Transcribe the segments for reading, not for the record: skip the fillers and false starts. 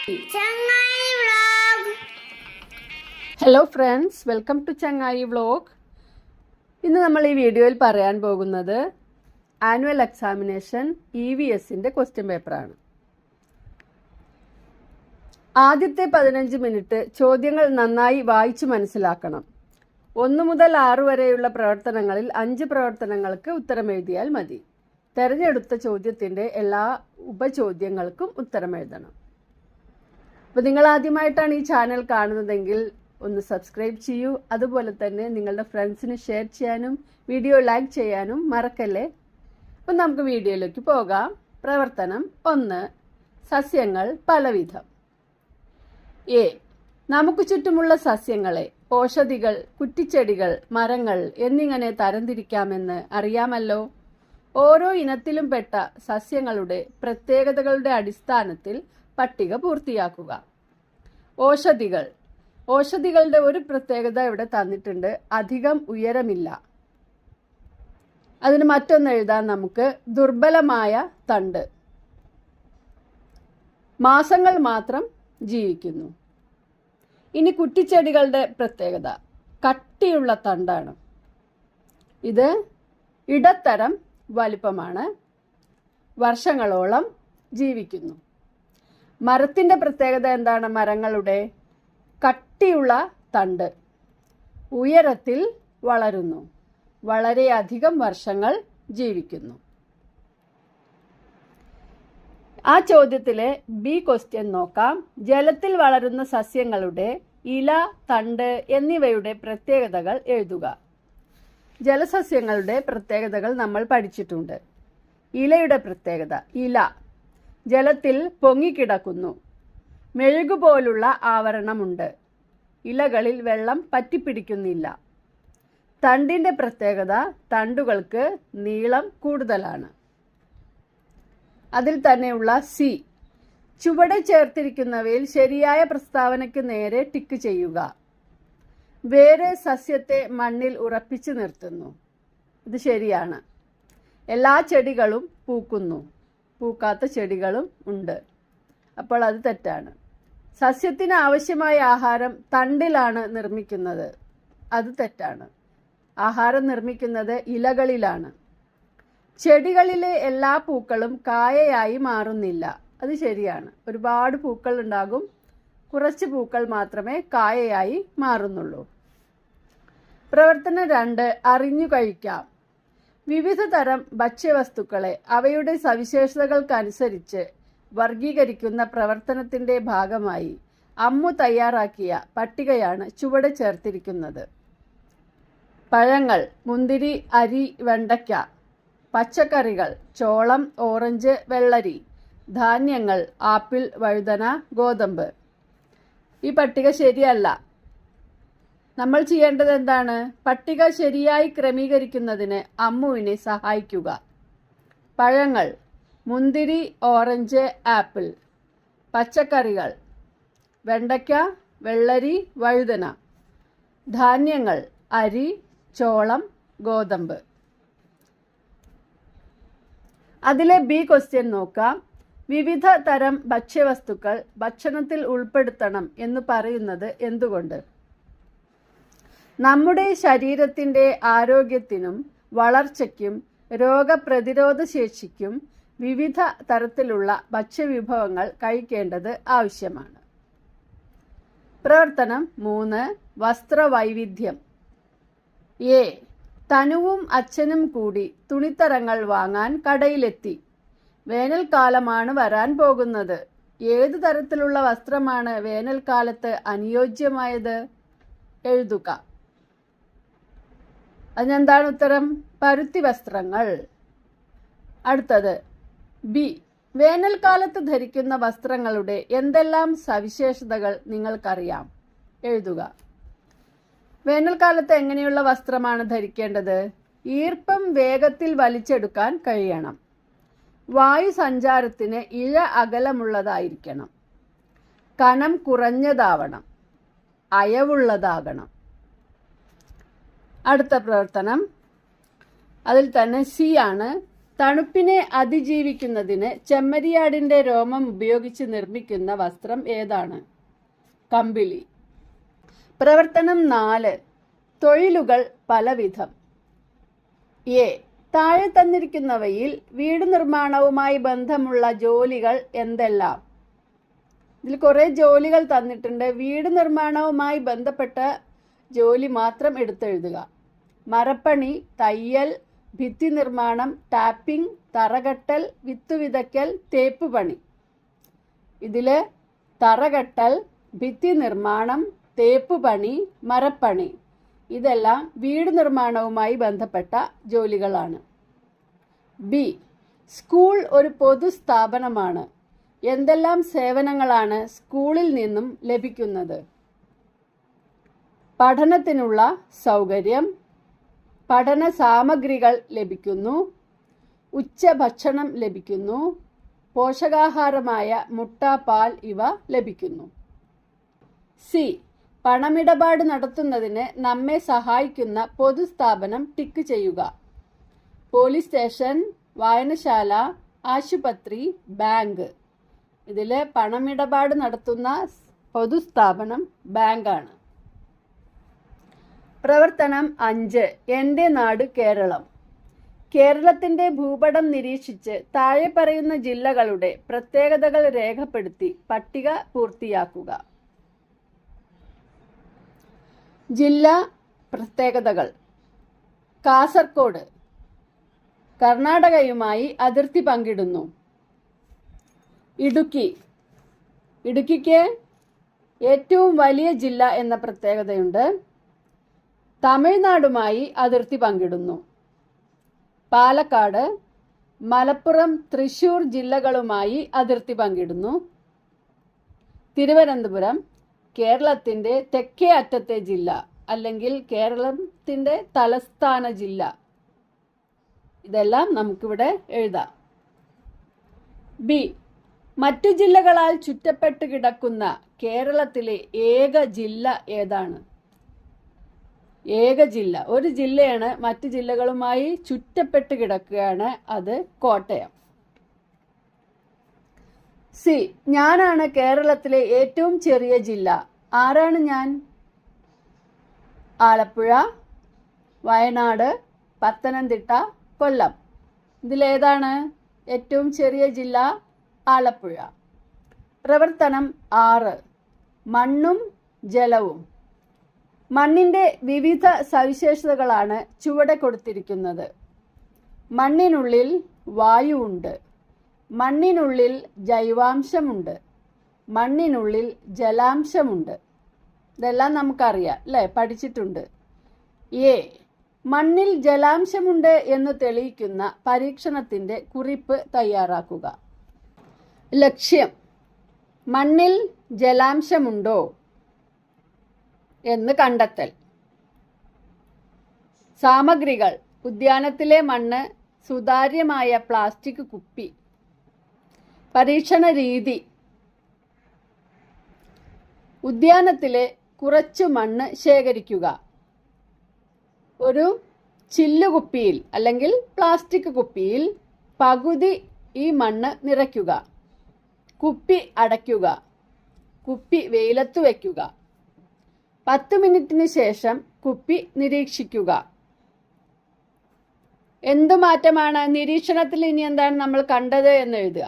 ചങ്ങായി vlog. Hello friends, welcome to Changayi vlog. ഇന്ന് നമ്മൾ ഈ വീഡിയോയിൽ പറയാൻ പോകുന്നത് ആനുവൽ എക്സാമിനേഷൻ EVSന്റെ ക്വസ്റ്റ്യൻ പേപ്പറാണ്. ആദ്യത്തെ 15 മിനിറ്റ് ചോദ്യങ്ങൾ നന്നായി വായിച്ചു മനസ്സിലാക്കണം. 1 മുതൽ 6 വരെയുള്ള പ്രവർത്തനങ്ങളിൽ 5 പ്രവർത്തനങ്ങൾക്ക് ഉത്തരം എഴുതിയാൽ മതി. തെരഞ്ഞെടുത്ത ചോദ്യത്തിൻ്റെ എല്ലാ ഉപചോദ്യങ്ങൾക്കും ഉത്തരം എഴുതണം. അപ്പോൾ നിങ്ങൾ ആദ്യമായിട്ടാണ് ഈ ചാനൽ കാണുന്നതെങ്കിൽ ഒന്ന് സബ്സ്ക്രൈബ് ചെയ്യൂ. അതുപോലെ തന്നെ നിങ്ങളുടെ ഫ്രണ്ട്സിന് ഷെയർ ചെയ്യാനും വീഡിയോ ലൈക്ക് ചെയ്യാനും മറക്കല്ലേ. അപ്പം നമുക്ക് വീഡിയോയിലേക്ക് പോകാം. പ്രവർത്തനം 1. സസ്യങ്ങൾ പലവിധം. നമുക്ക് ചുറ്റുമുള്ള സസ്യങ്ങളെ ഓഷധികൾ, കുറ്റിച്ചെടികൾ, മരങ്ങൾ എന്നിങ്ങനെ തരംതിരിക്കാമെന്ന് അറിയാമല്ലോ. ഓരോ ഇനത്തിലും പെട്ട സസ്യങ്ങളുടെ പ്രത്യേകതകളുടെ അടിസ്ഥാനത്തിൽ പട്ടിക പൂർത്തിയാക്കുക. ഓഷധികളുടെ ഒരു പ്രത്യേകത ഇവിടെ തന്നിട്ടുണ്ട്. അധികം ഉയരമില്ല. അതിന് മറ്റൊന്ന് എഴുതാൻ നമുക്ക്. ദുർബലമായ തണ്ട്. മാസങ്ങൾ മാത്രം ജീവിക്കുന്നു. ഇനി കുറ്റിച്ചെടികളുടെ പ്രത്യേകത കട്ടിയുള്ള തണ്ടാണ്. ഇത് ഇടത്തരം വലിപ്പമാണ്. വർഷങ്ങളോളം ജീവിക്കുന്നു. മരത്തിൻ്റെ പ്രത്യേകത എന്താണ്? മരങ്ങളുടെ കട്ടിയുള്ള തണ്ട്, ഉയരത്തിൽ വളരുന്നു, വളരെയധികം വർഷങ്ങൾ ജീവിക്കുന്നു. ആ ചോദ്യത്തിലെ ബി ക്വസ്റ്റ്യൻ നോക്കാം. ജലത്തിൽ വളരുന്ന സസ്യങ്ങളുടെ ഇല, തണ്ട് എന്നിവയുടെ പ്രത്യേകതകൾ എഴുതുക. ജലസസ്യങ്ങളുടെ പ്രത്യേകതകൾ നമ്മൾ പഠിച്ചിട്ടുണ്ട്. ഇലയുടെ പ്രത്യേകത: ഇല ജലത്തിൽ പൊങ്ങിക്കിടക്കുന്നു. മെഴുകുപോലുള്ള ആവരണമുണ്ട്. ഇലകളിൽ വെള്ളം പറ്റിപ്പിടിക്കുന്നില്ല. തണ്ടിൻ്റെ പ്രത്യേകത: തണ്ടുകൾക്ക് നീളം കൂടുതലാണ്. അതിൽ തന്നെയുള്ള സി. ചുവടെ ചേർത്തിരിക്കുന്നവയിൽ ശരിയായ പ്രസ്താവനയ്ക്ക് നേരെ ടിക്ക് ചെയ്യുക. വേര് സസ്യത്തെ മണ്ണിൽ ഉറപ്പിച്ചു നിർത്തുന്നു. ഇത് ശരിയാണ്. എല്ലാ ചെടികളും പൂക്കുന്നു. പൂക്കാത്ത ചെടികളും ഉണ്ട്. അപ്പോൾ അത് തെറ്റാണ്. സസ്യത്തിന് ആവശ്യമായ ആഹാരം തണ്ടിലാണ് നിർമ്മിക്കുന്നത്. അത് തെറ്റാണ്. ആഹാരം നിർമ്മിക്കുന്നത് ഇലകളിലാണ്. ചെടികളിലെ എല്ലാ പൂക്കളും കായയായി മാറുന്നില്ല. അത് ശരിയാണ്. ഒരുപാട് പൂക്കൾ ഉണ്ടാകും. കുറച്ച് പൂക്കൾ മാത്രമേ കായയായി മാറുന്നുള്ളൂ. പ്രവർത്തനം 2. അറിഞ്ഞു കഴിക്കാം. വിവിധ തരം ഭക്ഷ്യവസ്തുക്കളെ അവയുടെ സവിശേഷതകൾക്കനുസരിച്ച് വർഗീകരിക്കുന്ന പ്രവർത്തനത്തിൻ്റെ ഭാഗമായി അമ്മു തയ്യാറാക്കിയ പട്ടികയാണ് ചുവടെ ചേർത്തിരിക്കുന്നത്. പഴങ്ങൾ: മുന്തിരി, അരി, വെണ്ടയ്ക്ക. പച്ചക്കറികൾ: ചോളം, ഓറഞ്ച്, വെള്ളരി. ധാന്യങ്ങൾ: ആപ്പിൾ, വഴുതന, ഗോതമ്പ്. ഈ പട്ടിക ശരിയല്ല. നമ്മൾ ചെയ്യേണ്ടത് എന്താണ്? പട്ടിക ശരിയായി ക്രമീകരിക്കുന്നതിന് അമ്മുവിനെ സഹായിക്കുക. പഴങ്ങൾ: മുന്തിരി, ഓറഞ്ച്, ആപ്പിൾ. പച്ചക്കറികൾ: വെണ്ടയ്ക്ക, വെള്ളരി, വഴുതന. ധാന്യങ്ങൾ: അരി, ചോളം, ഗോതമ്പ്. അതിലെ ബി ക്വസ്റ്റ്യൻ നോക്കാം. വിവിധ തരം ഭക്ഷ്യവസ്തുക്കൾ ഭക്ഷണത്തിൽ ഉൾപ്പെടുത്തണം എന്ന് പറയുന്നത് എന്തുകൊണ്ട്? നമ്മുടെ ശരീരത്തിൻ്റെ ആരോഗ്യത്തിനും വളർച്ചയ്ക്കും രോഗപ്രതിരോധ ശേഷിക്കും വിവിധ തരത്തിലുള്ള ഭക്ഷ്യവിഭവങ്ങൾ കഴിക്കേണ്ടത് ആവശ്യമാണ്. പ്രവർത്തനം 3. വസ്ത്രവൈവിധ്യം. തനുവും അച്ഛനും കൂടി തുണിത്തരങ്ങൾ വാങ്ങാൻ കടയിലെത്തി. വേനൽക്കാലമാണ് വരാൻ പോകുന്നത്. ഏതു തരത്തിലുള്ള വസ്ത്രമാണ് വേനൽക്കാലത്ത് അനുയോജ്യമായത്? എഴുതുക. അതിനെന്താണ് ഉത്തരം? പരുത്തി വസ്ത്രങ്ങൾ. അടുത്തത് ബി. വേനൽക്കാലത്ത് ധരിക്കുന്ന വസ്ത്രങ്ങളുടെ എന്തെല്ലാം സവിശേഷതകൾ നിങ്ങൾക്കറിയാം? എഴുതുക. വേനൽക്കാലത്ത് എങ്ങനെയുള്ള വസ്ത്രമാണ് ധരിക്കേണ്ടത്? ഈർപ്പം വേഗത്തിൽ വലിച്ചെടുക്കാൻ കഴിയണം. വായു സഞ്ചാരത്തിന് ഇഴ അകലമുള്ളതായിരിക്കണം. കനം കുറഞ്ഞതാവണം. അയവുള്ളതാകണം. അടുത്ത പ്രവർത്തനം അതിൽ തന്നെ സി ആണ്. തണുപ്പിനെ അതിജീവിക്കുന്നതിന് ചെമ്മരിയാടിന്റെ രോമം ഉപയോഗിച്ച് നിർമ്മിക്കുന്ന വസ്ത്രം ഏതാണ്? കമ്പിളി. പ്രവർത്തനം 4. തൊഴിലുകൾ പലവിധം. എ. താഴെ തന്നിരിക്കുന്നവയിൽ വീട് നിർമ്മാണവുമായി ബന്ധമുള്ള ജോലികൾ എന്തെല്ലാം? ഇതിൽ കുറേ ജോലികൾ തന്നിട്ടുണ്ട്. വീട് നിർമ്മാണവുമായി ബന്ധപ്പെട്ട ജോലി മാത്രം എടുത്തെഴുതുക. മരപ്പണി, തയ്യൽ, ഭിത്തി നിർമ്മാണം, ടാപ്പിംഗ്, തറകെട്ടൽ, വിത്തുവിതയ്ക്കൽ, തേപ്പ് പണി. ഇതിൽ തറകെട്ടൽ, ഭിത്തി നിർമ്മാണം, തേപ്പ് പണി, മരപ്പണി ഇതെല്ലാം വീട് നിർമ്മാണവുമായി ബന്ധപ്പെട്ട ജോലികളാണ്. ബി. സ്കൂൾ ഒരു പൊതു സ്ഥാപനമാണ്. എന്തെല്ലാം സേവനങ്ങളാണ് സ്കൂളിൽ നിന്നും ലഭിക്കുന്നത്? പഠനത്തിനുള്ള സൗകര്യം, പഠന സാമഗ്രികൾ ലഭിക്കുന്നു, ഉച്ചഭക്ഷണം ലഭിക്കുന്നു, പോഷകാഹാരമായ മുട്ട, പാൽ ഇവ ലഭിക്കുന്നു. സി. പണമിടപാട് നടത്തുന്നതിന് നമ്മെ സഹായിക്കുന്ന പൊതുസ്ഥാപനം ടിക്ക് ചെയ്യുക. പോലീസ് സ്റ്റേഷൻ, വായനശാല, ആശുപത്രി, ബാങ്ക്. ഇതിൽ പണമിടപാട് നടത്തുന്ന പൊതുസ്ഥാപനം ബാങ്കാണ്. പ്രവർത്തനം 5. എൻ്റെ നാട് കേരളം. കേരളത്തിന്റെ ഭൂപടം നിരീക്ഷിച്ച് താഴെ പറയുന്ന ജില്ലകളുടെ പ്രത്യേകതകൾ രേഖപ്പെടുത്തി പട്ടിക പൂർത്തിയാക്കുക. ജില്ലാ പ്രത്യേകതകൾ. കാസർഗോഡ് കർണാടകയുമായി അതിർത്തി പങ്കിടുന്നു. ഇടുക്കിക്ക് ഏറ്റവും വലിയ ജില്ല എന്ന പ്രത്യേകതയുണ്ട്. തമിഴ്നാടുമായി അതിർത്തി പങ്കിടുന്നു. പാലക്കാട്, മലപ്പുറം, തൃശൂർ ജില്ലകളുമായി അതിർത്തി പങ്കിടുന്നു. തിരുവനന്തപുരം കേരളത്തിൻ്റെ തെക്കേ അറ്റത്തെ ജില്ല അല്ലെങ്കിൽ കേരളത്തിൻ്റെ തലസ്ഥാന ജില്ല. ഇതെല്ലാം നമുക്കിവിടെ എഴുതാം. ബി. മറ്റു ജില്ലകളാൽ ചുറ്റപ്പെട്ട് കിടക്കുന്ന കേരളത്തിലെ ഏക ജില്ല ഏതാണ്? ഏക ജില്ല, ഒരു ജില്ലയാണ് മറ്റു ജില്ലകളുമായി ചുറ്റപ്പെട്ട് കിടക്കുകയാണ്, അത് കോട്ടയം. സി. ഞാനാണ് കേരളത്തിലെ ഏറ്റവും ചെറിയ ജില്ല. ആരാണ് ഞാൻ? ആലപ്പുഴ, വയനാട്, പത്തനംതിട്ട, കൊല്ലം. ഇതിലേതാണ് ഏറ്റവും ചെറിയ ജില്ല? ആലപ്പുഴ. പ്രവർത്തനം 6. മണ്ണും ജലവും. മണ്ണിൻ്റെ വിവിധ സവിശേഷതകളാണ് ചുവടെ കൊടുത്തിരിക്കുന്നത്. മണ്ണിനുള്ളിൽ വായുവുണ്ട്, മണ്ണിനുള്ളിൽ ജൈവാംശമുണ്ട്, മണ്ണിനുള്ളിൽ ജലാംശമുണ്ട്. ഇതെല്ലാം നമുക്കറിയാം അല്ലേ, പഠിച്ചിട്ടുണ്ട്. എ. മണ്ണിൽ ജലാംശമുണ്ട് എന്ന് തെളിയിക്കുന്ന പരീക്ഷണത്തിൻ്റെ കുറിപ്പ് തയ്യാറാക്കുക. ലക്ഷ്യം: മണ്ണിൽ ജലാംശമുണ്ടോ എന്ന് കണ്ടെത്തൽ. സാമഗ്രികൾ: ഉദ്യാനത്തിലെ മണ്ണ്, സുതാര്യമായ പ്ലാസ്റ്റിക് കുപ്പി. പരീക്ഷണ രീതി: ഉദ്യാനത്തിലെ കുറച്ചു മണ്ണ് ശേഖരിക്കുക. ഒരു ചില്ലുകുപ്പിയിൽ അല്ലെങ്കിൽ പ്ലാസ്റ്റിക് കുപ്പിയിൽ പകുതി ഈ മണ്ണ് നിറയ്ക്കുക. കുപ്പി അടയ്ക്കുക. കുപ്പി വെയിലത്ത് വയ്ക്കുക. 10 മിനിറ്റിന് ശേഷം കുപ്പി നിരീക്ഷിക്കുക. എന്തു മാറ്റമാണ് നിരീക്ഷണത്തിൽ ഇനി എന്താണ് നമ്മൾ കണ്ടത് എന്ന് എഴുതുക.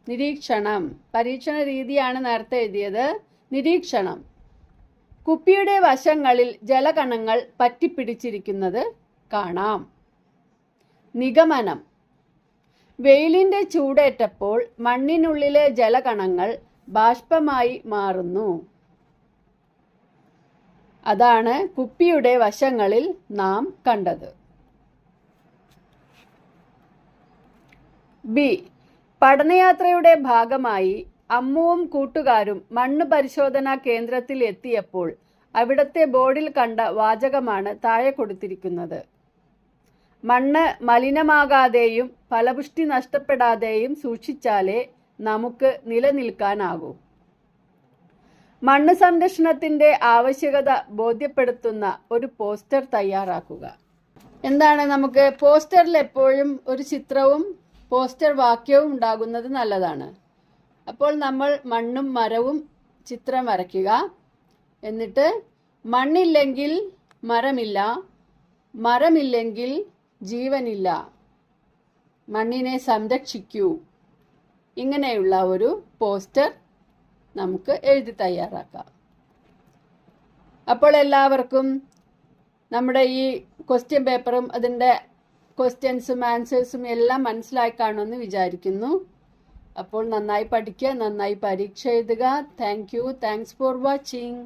നിരീക്ഷണം, പരീക്ഷണ രീതിയാണ് നേരത്തെ എഴുതിയത്. നിരീക്ഷണം: കുപ്പിയുടെ വശങ്ങളിൽ ജലകണങ്ങൾ പറ്റിപ്പിടിച്ചിരിക്കുന്നത് കാണാം. നിഗമനം: വെയിലിന്റെ ചൂടേറ്റപ്പോൾ മണ്ണിനുള്ളിലെ ജലകണങ്ങൾ ബാഷ്പമായി മാറുന്നു. അതാണ് കുപ്പിയുടെ വശങ്ങളിൽ നാം കണ്ടത്. ബി. പഠനയാത്രയുടെ ഭാഗമായി അമ്മുവും കൂട്ടുകാരും മണ്ണ് പരിശോധനാ കേന്ദ്രത്തിൽ എത്തിയപ്പോൾ അവിടുത്തെ ബോർഡിൽ കണ്ട വാചകമാണ് താഴെ കൊടുത്തിരിക്കുന്നത്. മണ്ണ് മലിനമാകാതെയും ഫലപുഷ്ടി നഷ്ടപ്പെടാതെയും സൂക്ഷിച്ചാലേ നമുക്ക് നിലനിൽക്കാനാകൂ. മണ്ണ് സംരക്ഷണത്തിൻ്റെ ആവശ്യകത ബോധ്യപ്പെടുത്തുന്ന ഒരു പോസ്റ്റർ തയ്യാറാക്കുക. എന്താണ്, നമുക്ക് പോസ്റ്ററിൽ എപ്പോഴും ഒരു ചിത്രവും പോസ്റ്റർ വാക്യവും ഉണ്ടാകുന്നത് നല്ലതാണ്. അപ്പോൾ നമ്മൾ മണ്ണും മരവും ചിത്രം വരയ്ക്കുക. എന്നിട്ട് മണ്ണില്ലെങ്കിൽ മരമില്ല, മരമില്ലെങ്കിൽ ജീവനില്ല, മണ്ണിനെ സംരക്ഷിക്കൂ, ഇങ്ങനെയുള്ള ഒരു പോസ്റ്റർ നമുക്ക് എഴുതി തയ്യാറാക്കാം. അപ്പോൾ എല്ലാവർക്കും നമ്മുടെ ഈ ക്വസ്റ്റ്യൻ പേപ്പറും അതിൻ്റെ ക്വസ്റ്റ്യൻസും ആൻസേഴ്സും എല്ലാം മനസ്സിലായി കാണുമെന്ന് വിചാരിക്കുന്നു. അപ്പോൾ നന്നായി പഠിക്കുക, നന്നായി പരീക്ഷ എഴുതുക. Thanks for watching.